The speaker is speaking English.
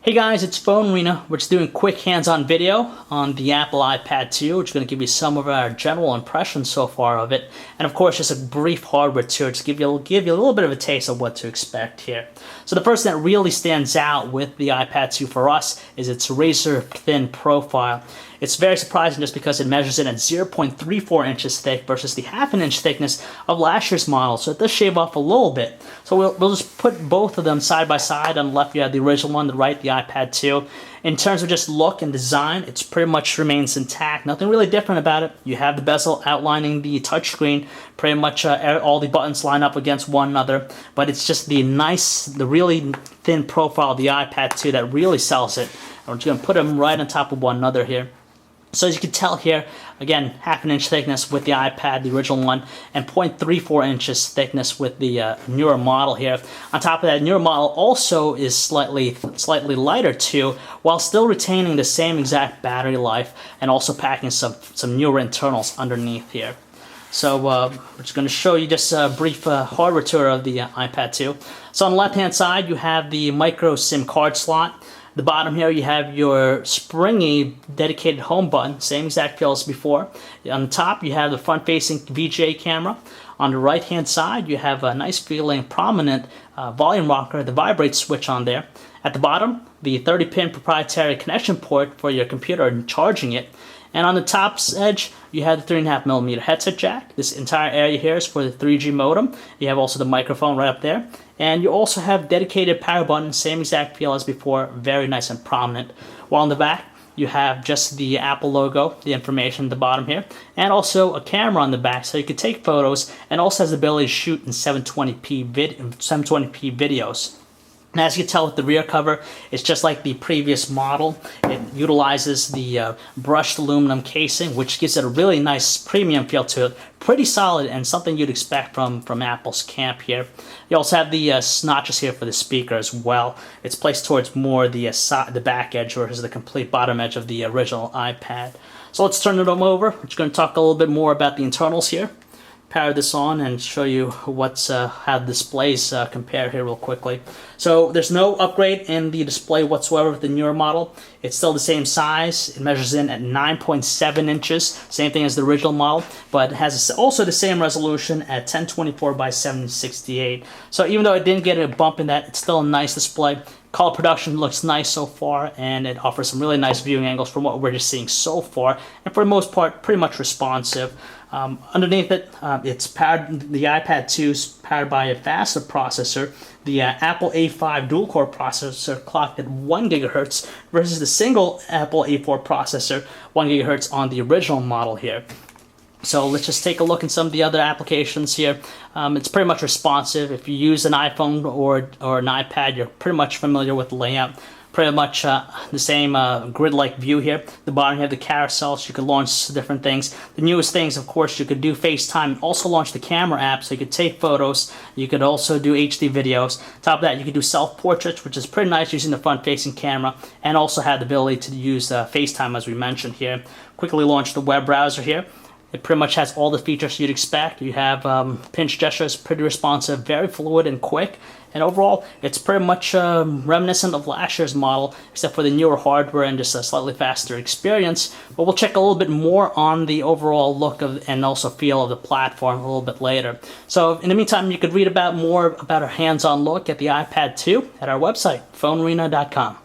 Hey guys, it's PhoneArena. We're just doing a quick hands-on video on the Apple iPad 2, which is going to give you some of our general impressions so far of it, and of course just a brief hardware tour to give you a little bit of a taste of what to expect here. So the first thing that really stands out with the iPad 2 for us is its razor-thin profile. It's very surprising just because it measures in at 0.34 inches thick versus the half an inch thickness of last year's model, so it does shave off a little bit. So we'll just put both of them side by side. On the left you have the original one, on the right the iPad 2. In terms of just look and design, it's pretty much remains intact. Nothing really different about it. You have the bezel outlining the touchscreen. Pretty much all the buttons line up against one another, but it's just the really thin profile of the iPad 2 that really sells it. We're just going to put them right on top of one another here. So as you can tell here, again, half an inch thickness with the iPad, the original one, and 0.34 inches thickness with the newer model here. On top of that, newer model also is slightly lighter too, while still retaining the same exact battery life and also packing some newer internals underneath here. So we're just going to show you just a brief hardware tour of the iPad 2. So on the left-hand side, you have the micro SIM card slot. The bottom here you have your springy dedicated home button, same exact feel as before. On the top you have the front-facing VGA camera. On the right-hand side you have a nice feeling prominent volume rocker, the vibrate switch on there. At the bottom, the 30-pin proprietary connection port for your computer and charging it. And on the top edge, you have the 3.5mm headset jack. This entire area here is for the 3G modem. You have also the microphone right up there. And you also have dedicated power button, same exact feel as before, very nice and prominent. While on the back, you have just the Apple logo, the information at the bottom here, and also a camera on the back so you can take photos, and also has the ability to shoot in 720p videos. And as you can tell with the rear cover, it's just like the previous model. It utilizes the brushed aluminum casing, which gives it a really nice premium feel to it. Pretty solid and something you'd expect from Apple's camp here. You also have the notches here for the speaker as well. It's placed towards more the back edge versus the complete bottom edge of the original iPad. So let's turn it over. We're just going to talk a little bit more about the internals here. Power this on and show you how the displays compare here real quickly. So there's no upgrade in the display whatsoever with the newer model. It's still the same size. It measures in at 9.7 inches, same thing as the original model, but it has also the same resolution at 1024 by 768. So even though it didn't get a bump in that, it's still a nice display. Color production looks nice so far, and it offers some really nice viewing angles from what we're just seeing so far, and for the most part, pretty much responsive. Underneath it, it's powered. The iPad 2 is powered by a faster processor, the Apple A5 dual-core processor, clocked at 1 GHz versus the single Apple A4 processor, 1 GHz on the original model here. So let's just take a look at some of the other applications here. It's pretty much responsive. If you use an iPhone or an iPad, you're pretty much familiar with the layout. Pretty much the same grid-like view here. The bottom you have the carousel, so you can launch different things. The newest things, of course, you could do FaceTime and also launch the camera app, so you could take photos. You could also do HD videos. Top of that, you could do self-portraits, which is pretty nice using the front-facing camera, and also have the ability to use FaceTime, as we mentioned here. Quickly launch the web browser here. It pretty much has all the features you'd expect. You have pinch gestures, pretty responsive, very fluid and quick. And overall, it's pretty much reminiscent of last year's model, except for the newer hardware and just a slightly faster experience. But we'll check a little bit more on the overall look of and also feel of the platform a little bit later. So in the meantime, you could read more about our hands-on look at the iPad 2 at our website, PhoneArena.com.